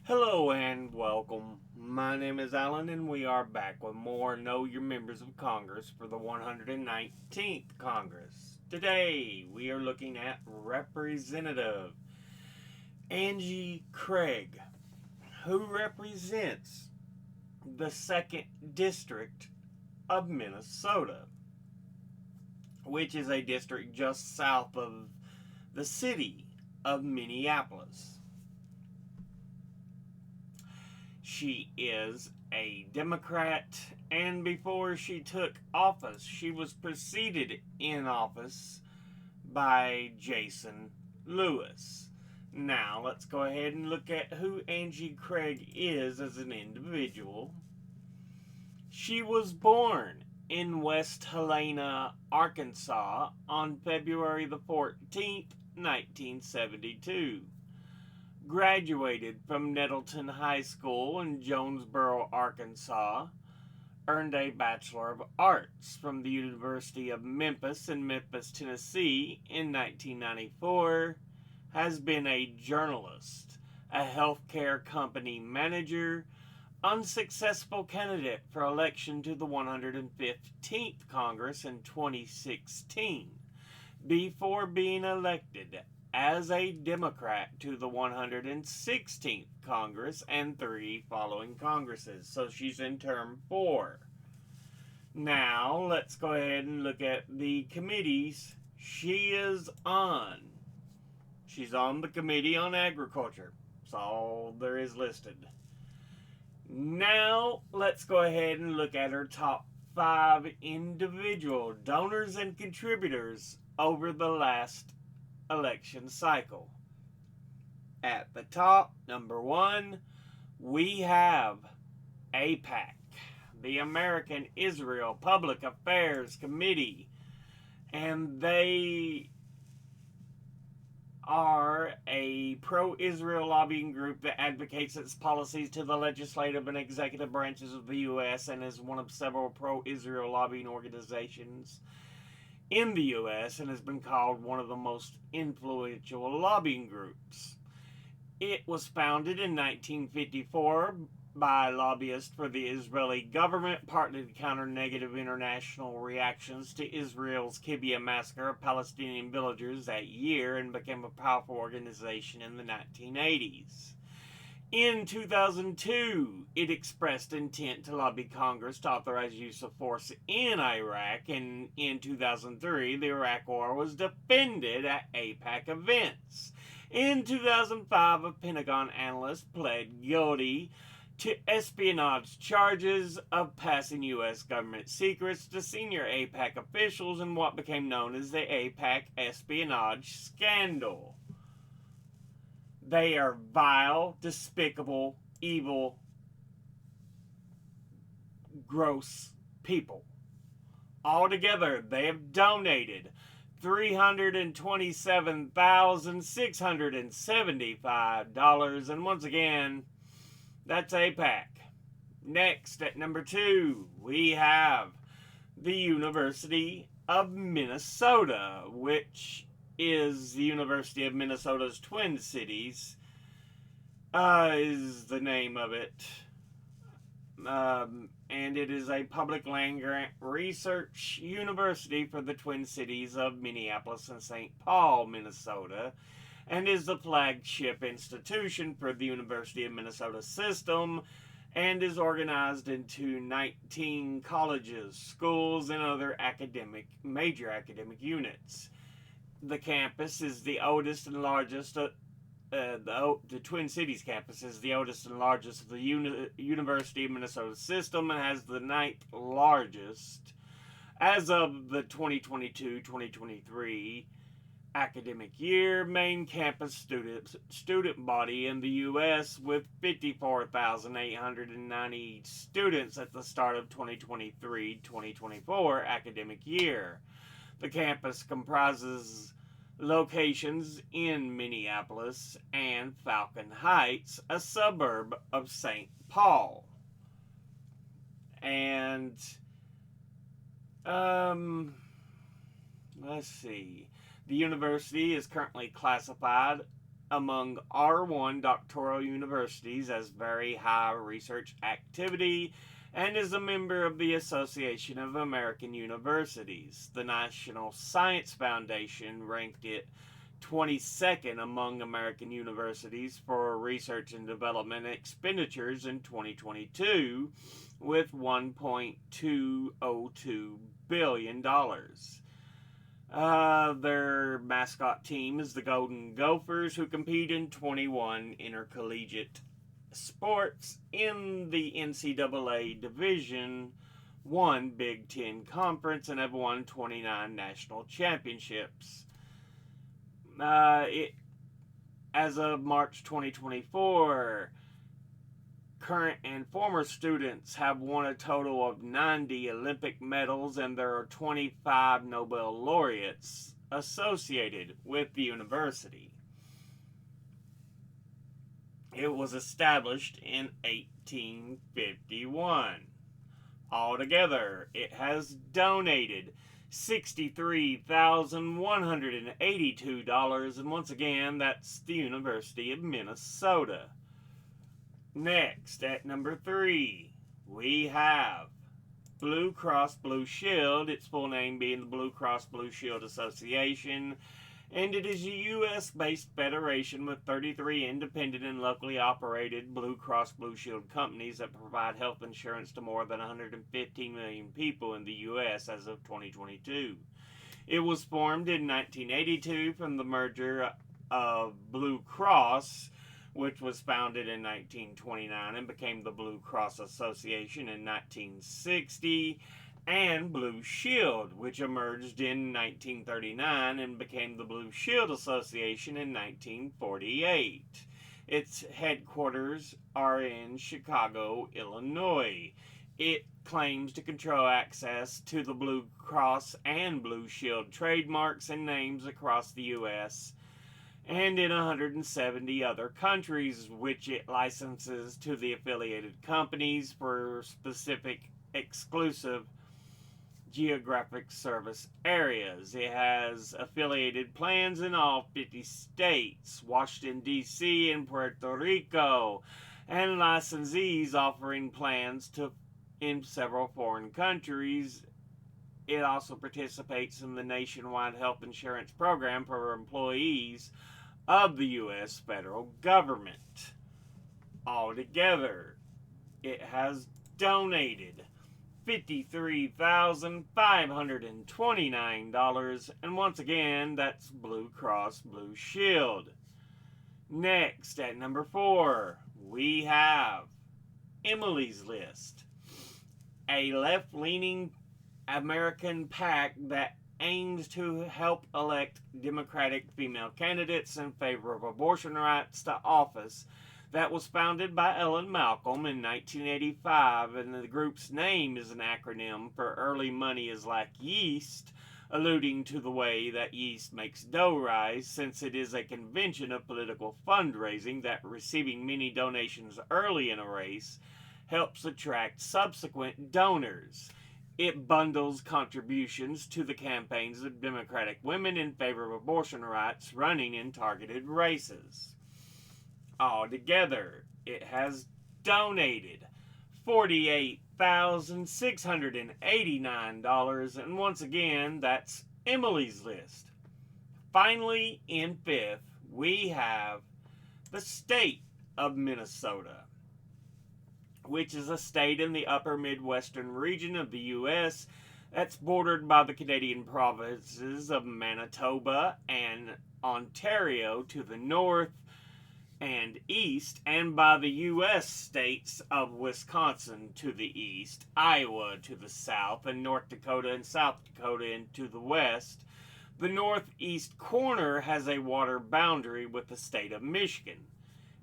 Hello and welcome. My name is Alan, and we are back with more Know Your Members of Congress for the 119th Congress. Today, we are looking at Representative Angie Craig, who represents the 2nd District of Minnesota, which is a district just south of the city of Minneapolis. She is a Democrat, and before she took office, she was preceded in office by Jason Lewis. Now, let's go ahead and look at who Angie Craig is as an individual. She was born in West Helena, Arkansas on February the 14th, 1972. Graduated from Nettleton High School in Jonesboro, Arkansas. Earned a Bachelor of Arts from the University of Memphis in Memphis, Tennessee in 1994. Has been a journalist, a healthcare company manager, unsuccessful candidate for election to the 115th Congress in 2016 before being elected as a Democrat to the 116th Congress and 3 following Congresses. So she's in term 4. Now, let's go ahead and look at the committees she is on. She's on the Committee on Agriculture. That's all there is listed. Now, let's go ahead and look at her top 5 individual donors and contributors over the last election cycle. At the top, number 1, we have AIPAC, the American Israel Public Affairs Committee, and they are a pro-Israel lobbying group that advocates its policies to the legislative and executive branches of the U.S. and is one of several pro-Israel lobbying organizations in the U.S. and has been called one of the most influential lobbying groups. It was founded in 1954 by lobbyists for the Israeli government, partly to counter negative international reactions to Israel's Kibbutz massacre of Palestinian villagers that year, and became a powerful organization in the 1980s. In 2002, it expressed intent to lobby Congress to authorize use of force in Iraq, and in 2003, the Iraq War was defended at AIPAC events. In 2005, a Pentagon analyst pled guilty to espionage charges of passing U.S. government secrets to senior AIPAC officials in what became known as the AIPAC espionage scandal. They are vile, despicable, evil, gross people. Altogether, they have donated $327,675. And once again, that's AIPAC. Next, at number 2, we have the University of Minnesota, which is the University of Minnesota's Twin Cities, is the name of it. And it is a public land grant research university for the Twin Cities of Minneapolis and St. Paul, Minnesota, and is the flagship institution for the University of Minnesota system, and is organized into 19 colleges, schools, and other major academic units. The campus is the oldest and largest. The Twin Cities campus is the oldest and largest of the University of Minnesota system, and has the 9th largest as of the 2022-2023 academic year main campus student body in the U.S. with 54,890 students at the start of 2023-2024 academic year. The campus comprises locations in Minneapolis and Falcon Heights, a suburb of St. Paul. And, let's see. The university is currently classified among R1 doctoral universities as very high research activity and is a member of the Association of American Universities. The National Science Foundation ranked it 22nd among American universities for research and development expenditures in 2022 with $1.202 billion. Their mascot team is the Golden Gophers, who compete in 21 intercollegiate sports in the NCAA Division I Big Ten Conference and have won 29 national championships. As of March 2024, current and former students have won a total of 90 Olympic medals, and there are 25 Nobel laureates associated with the university. It was established in 1851. Altogether, it has donated $63,182, and once again, that's the University of Minnesota. Next, at number 3, we have Blue Cross Blue Shield, its full name being the Blue Cross Blue Shield Association, and it is a U.S.-based federation with 33 independent and locally operated Blue Cross Blue Shield companies that provide health insurance to more than 115 million people in the U.S. as of 2022. It was formed in 1982 from the merger of Blue Cross, which was founded in 1929 and became the Blue Cross Association in 1960, and Blue Shield, which emerged in 1939 and became the Blue Shield Association in 1948. Its headquarters are in Chicago, Illinois. It claims to control access to the Blue Cross and Blue Shield trademarks and names across the U.S. and in 170 other countries, which it licenses to the affiliated companies for specific exclusive geographic service areas. It has affiliated plans in all 50 states, Washington, D.C., and Puerto Rico, and licensees offering plans in several foreign countries. It also participates in the nationwide health insurance program for employees of the U.S. federal government. Altogether, it has donated $53,529, and once again, that's Blue Cross Blue Shield. Next, at number 4, we have Emily's List, a left-leaning American PAC that aims to help elect Democratic female candidates in favor of abortion rights to office, that was founded by Ellen Malcolm in 1985, and the group's name is an acronym for Early Money is Like Yeast, alluding to the way that yeast makes dough rise, since it is a convention of political fundraising that receiving many donations early in a race helps attract subsequent donors. It bundles contributions to the campaigns of Democratic women in favor of abortion rights running in targeted races. Altogether, it has donated $48,689, and once again, that's Emily's List. Finally, in 5th, we have the state of Minnesota, which is a state in the upper Midwestern region of the U.S. that's bordered by the Canadian provinces of Manitoba and Ontario to the north and east, and by the U.S. states of Wisconsin to the east, Iowa to the south, and North Dakota and South Dakota to the west. The northeast corner has a water boundary with the state of Michigan.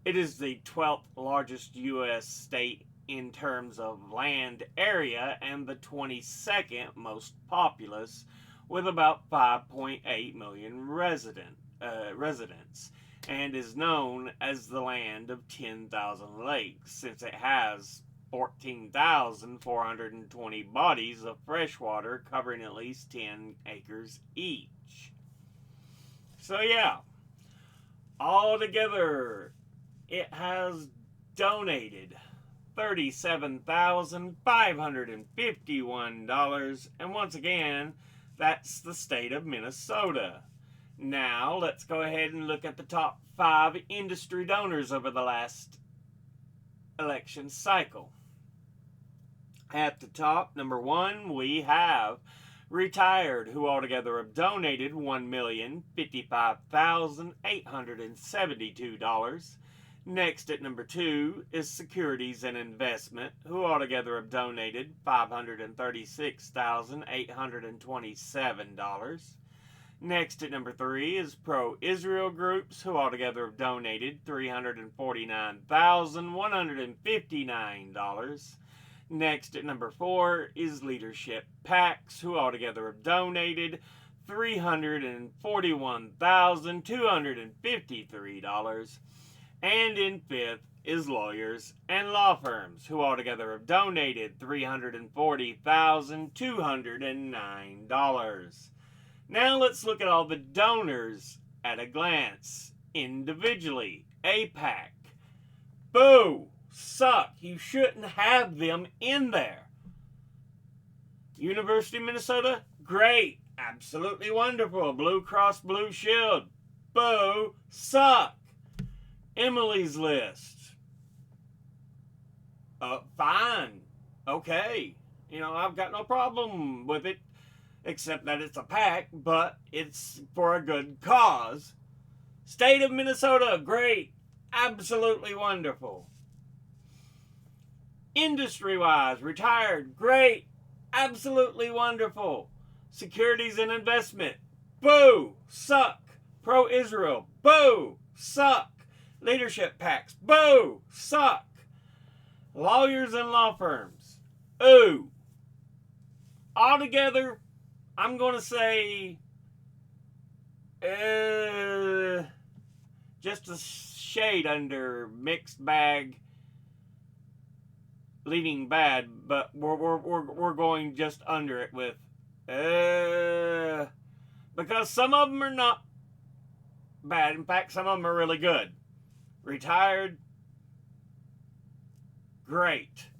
It is the 12th largest U.S. state in terms of land area and the 22nd most populous, with about 5.8 million residents, and is known as the land of 10,000 lakes, since it has 14,420 bodies of fresh water covering at least 10 acres each. So yeah, Altogether, it has donated $37,551. And once again, that's the state of Minnesota. Now, let's go ahead and look at the top 5 industry donors over the last election cycle. At the top, number 1, we have retired, who altogether have donated $1,055,872. Next at number 2 is Securities and Investment, who altogether have donated $536,827. Next at number 3 is Pro-Israel Groups, who altogether have donated $349,159. Next at number 4 is Leadership PACs, who altogether have donated $341,253. And in 5th is Lawyers and Law Firms, who altogether have donated $340,209. Now let's look at all the donors at a glance. Individually, APAC. Boo! Suck! You shouldn't have them in there. University of Minnesota? Great! Absolutely wonderful. Blue Cross Blue Shield. Boo! Suck! Emily's List. Fine. Okay. I've got no problem with it, except that it's a PAC, but it's for a good cause. State of Minnesota, great. Absolutely wonderful. Industry-wise, retired, great. Absolutely wonderful. Securities and Investment, boo, suck. Pro-Israel, boo, suck. Leadership PACs, boo, suck. Lawyers and Law Firms, ooh. Altogether, I'm going to say just a shade under mixed bag, leaning bad, but we're going just under it with because some of them are not bad. In fact, some of them are really good. Retired, great.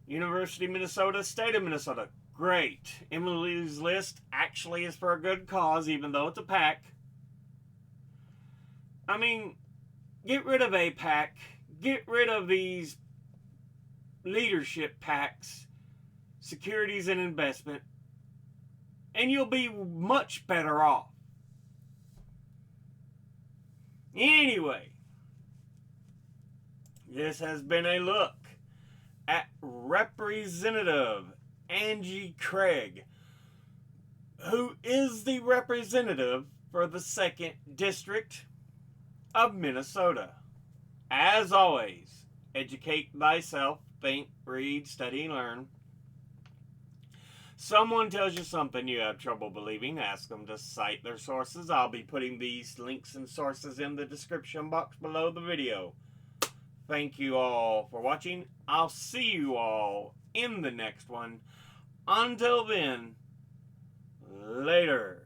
University of Minnesota, State of Minnesota, great. Emily's List actually is for a good cause, even though it's a PAC. I mean, get rid of APAC. Get rid of these leadership PACs, Securities and Investment, and you'll be much better off. Anyway, this has been a look at Representative Angie Craig, who is the representative for the 2nd District of Minnesota. As always, educate thyself, think, read, study, learn. Someone tells you something you have trouble believing, ask them to cite their sources. I'll be putting these links and sources in the description box below the video. Thank you all for watching. I'll see you all in the next one. Until then, later.